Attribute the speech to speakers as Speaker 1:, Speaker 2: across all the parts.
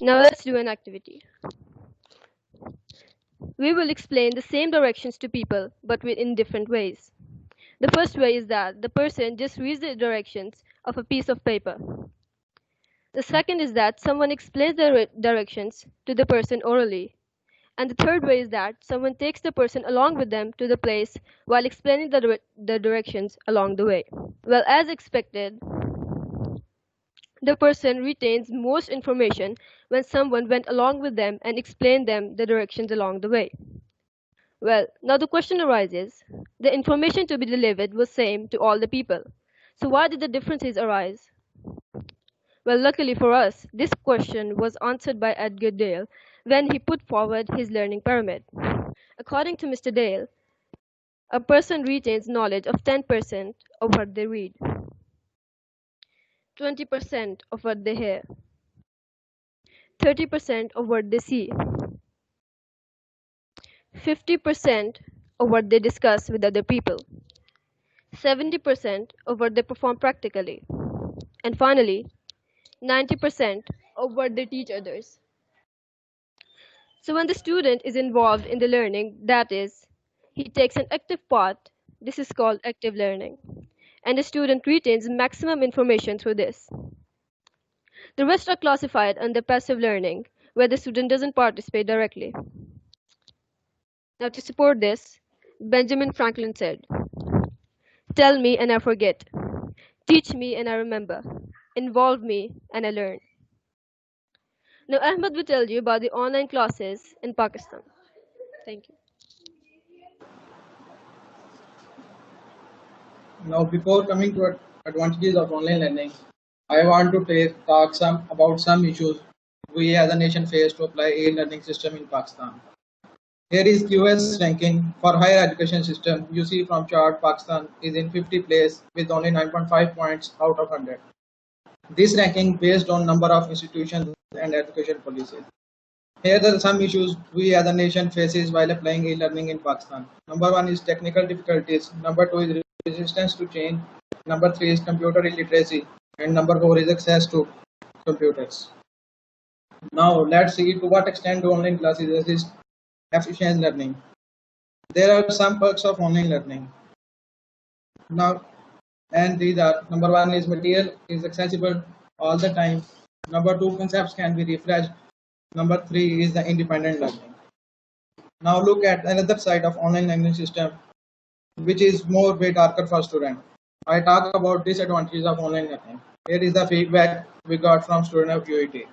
Speaker 1: Now let's do an activity. We will explain the same directions to people, but in different ways. The first way is that the person just reads the directions of a piece of paper. The second is that someone explains the directions to the person orally. And the third way is that someone takes the person along with them to the place while explaining the directions along the way. Well, as expected, the person retains most information when someone went along with them and explained them the directions along the way. Well, now the question arises, the information to be delivered was same to all the people. So why did the differences arise? Well, luckily for us, this question was answered by Edgar Dale when he put forward his learning pyramid. According to Mr. Dale, a person retains knowledge of 10% of what they read, 20% of what they hear, 30% of what they see, 50% of what they discuss with other people, 70% of what they perform practically, and finally, 90% of what they teach others. So when the student is involved in the learning, that is, he takes an active part, this is called active learning, and the student retains maximum information through this. The rest are classified under passive learning, where the student doesn't participate directly. Now to support this, Benjamin Franklin said, "Tell me and I forget. Teach me and I remember. Involve me and I learn." Now Ahmed will tell you about the online classes in Pakistan. Thank you.
Speaker 2: Now, before coming to advantages of online learning, I want to talk about some issues we as a nation face to apply e-learning system in Pakistan. Here is QS ranking for higher education system. You see from chart, Pakistan is in 50th place with only 9.5 points out of 100. This ranking based on number of institutions and education policies. Here are some issues we as a nation faces while applying e-learning in Pakistan. Number one is technical difficulties. Number two is resistance to change. Number three is computer illiteracy. And number four is access to computers. Now let's see to what extent do online classes assist efficient learning. There are some perks of online learning. Now, and these are: number one is material is accessible all the time. Number two, concepts can be refreshed. Number three is the independent learning. Now look at another side of online learning system, which is more way darker for student. I talk about disadvantages of online learning. Here is the feedback we got from student of UIT.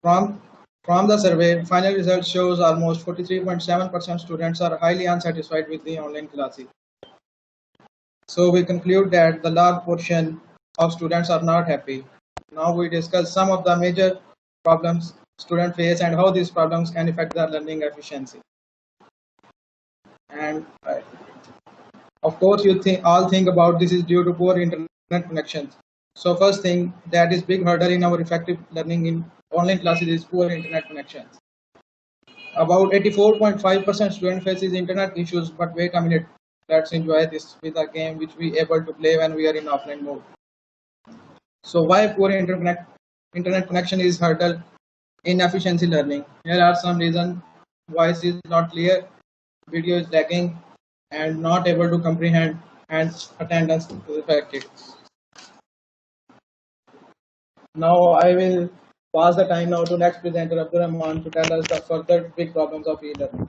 Speaker 2: From the survey, final result shows almost 43.7% students are highly unsatisfied with the online classes. So we conclude that the large portion of students are not happy. Now we discuss some of the major problems students face and how these problems can affect their learning efficiency. And of course, you all think about this is due to poor internet connections. So first thing that is big hurdle in our effective learning in online classes is poor internet connections. About 84.5% student faces internet issues, but wait a minute, let's enjoy this with a game which we able to play when we are in offline mode. So why poor internet connection is hurdle in efficiency learning? Here are some reasons: voice is not clear, video is lagging, and not able to comprehend, and attendance is affected. Now I will pass the time now to next presenter Abdul Rahman to tell us the further big problems of e-learning.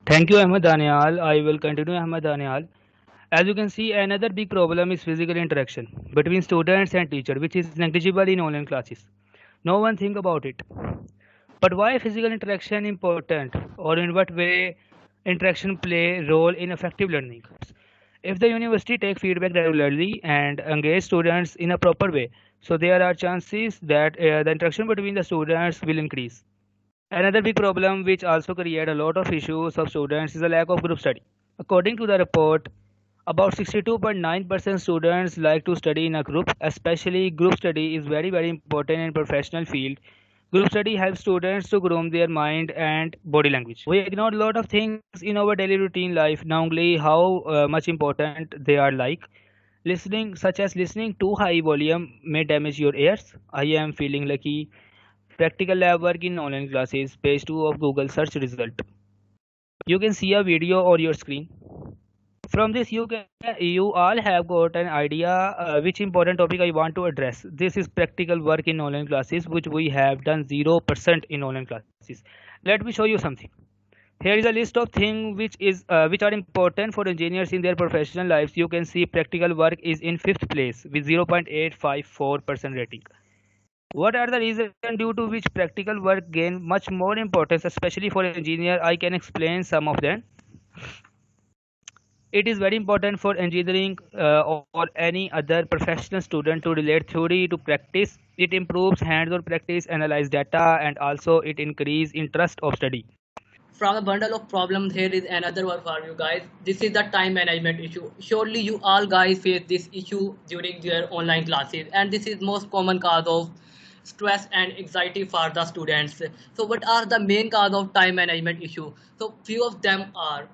Speaker 3: Thank you, Ahmed Danial. I will continue, Ahmed Danial. As you can see, another big problem is physical interaction between students and teacher, which is negligible in online classes. No one think about it. But why physical interaction important, or in what way interaction play role in effective learning? If the university take feedback regularly and engage students in a proper way, so there are chances that the interaction between the students will increase. Another big problem which also create a lot of issues of students is the lack of group study. According to the report, about 62.9% students like to study in a group, especially group study is very important in professional field. Group study helps students to groom their mind and body language. We ignore a lot of things in our daily routine life, namely how much important they are like. Listening, such as listening too high volume, may damage your ears. I am feeling lucky. Practical lab work in online classes. Page 2 of Google search result. You can see a video on your screen. From this, you all have got an idea which important topic I want to address. This is practical work in online classes, which we have done 0% in online classes. Let me show you something. Here is a list of things which are important for engineers in their professional lives. You can see practical work is in fifth place with 0.854% rating. What are the reasons due to which practical work gain much more importance, especially for engineer? I can explain some of them. It is very important for engineering or any other professional student to relate theory to practice. It improves hands-on practice, analyze data, and also it increase interest of study.
Speaker 4: From a bundle of problems, here is another one for you guys. This is the time management issue. Surely you all guys face this issue during your online classes, and this is most common cause of stress and anxiety for the students. So what are the main cause of time management issue? So few of them are.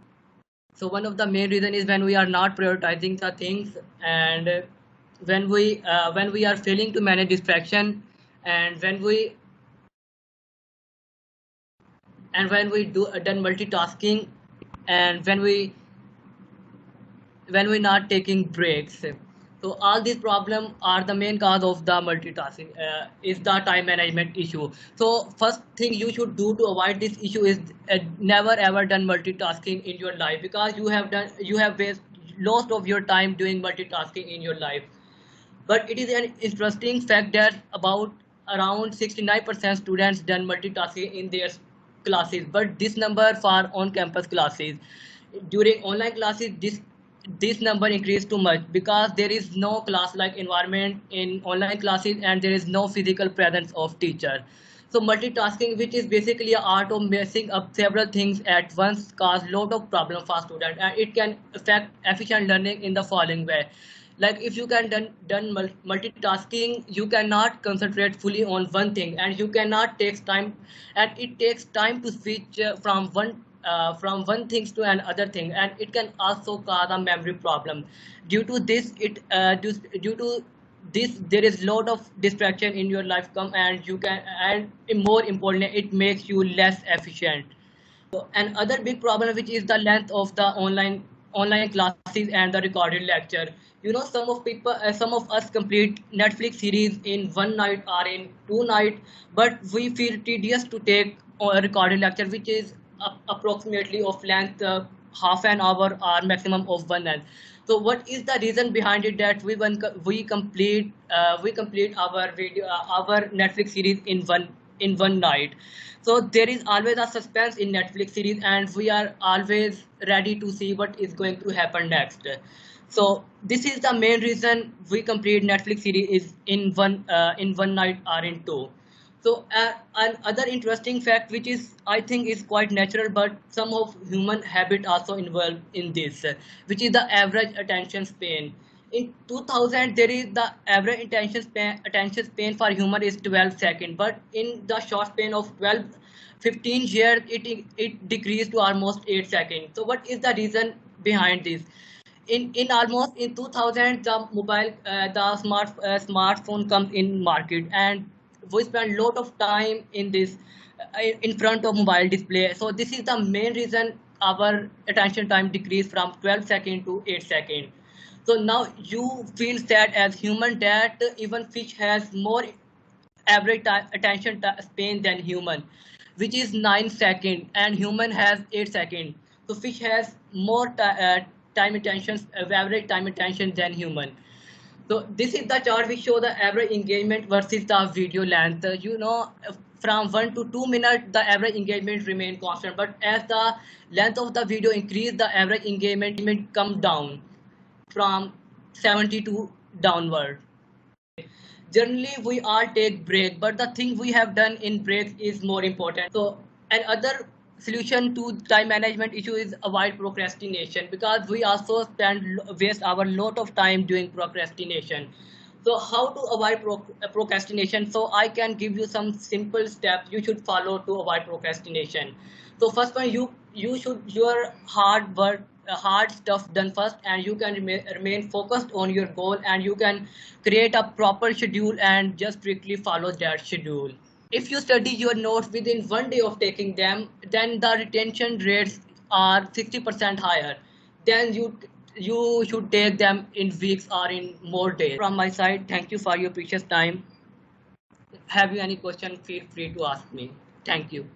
Speaker 4: So one of the main reason is when we are not prioritizing the things, and when we are failing to manage distraction, and when we do done multitasking, and when we not taking breaks. So all these problems are the main cause of the multitasking, is the time management issue. So first thing you should do to avoid this issue is never ever done multitasking in your life, because you have wasted lots of your time doing multitasking in your life. But it is an interesting fact that about around 69% students done multitasking in their classes, but this number for on-campus classes. During online classes, this number increased too much, because there is no class-like environment in online classes, and there is no physical presence of teacher. So multitasking, which is basically an art of messing up several things at once, cause lot of problem for students, and it can affect efficient learning in the following way. Like if you can done multitasking, you cannot concentrate fully on one thing, and you cannot takes time, and it takes time to switch from one things to another thing, and it can also cause a memory problem. Due to this, due to this, there is lot of distraction in your life come, and you can, and more importantly, it makes you less efficient. So another big problem, which is the length of the online classes and the recorded lecture. You know, some of us complete Netflix series in one night or in 2 nights, but we feel tedious to take a recorded lecture, which is approximately of length half an hour or maximum of 1 hour. So what is the reason behind it that we complete our our Netflix series in one night? So there is always a suspense in Netflix series, and we are always ready to see what is going to happen next. So this is the main reason we complete Netflix series is in one night or in two. So another interesting fact, which is I think is quite natural, but some of human habit also involved in this, which is the average attention span. In 2000, there is the average attention span for human is 12 seconds, but in the short span of 15 years, it decreased to almost 8 seconds. So what is the reason behind this? In almost in 2000, the smartphone comes in market, and we spend a lot of time in this in front of mobile display. So this is the main reason our attention time decreased from 12 seconds to 8 seconds. So now you feel sad as human that even fish has more average attention span than human, which is 9 seconds, and human has 8 seconds. So fish has more time attention, average time attention than human. So this is the chart which show the average engagement versus the video length. You know, from 1 to 2 minutes, the average engagement remain constant, but as the length of the video increase, the average engagement come down from 70 to downward. Generally, we all take break, but the thing we have done in breaks is more important. So another solution to time management issue is avoid procrastination, because we also waste our lot of time doing procrastination. So how to avoid procrastination? So I can give you some simple steps you should follow to avoid procrastination. So first one, you should your hard work hard stuff done first, and you can remain focused on your goal, and you can create a proper schedule and just strictly follow that schedule. If you study your notes within 1 day of taking them, then the retention rates are 60% higher. Then you should take them in weeks or in more days. From my side, thank you for your precious time. Have you any question? Feel free to ask me. Thank you.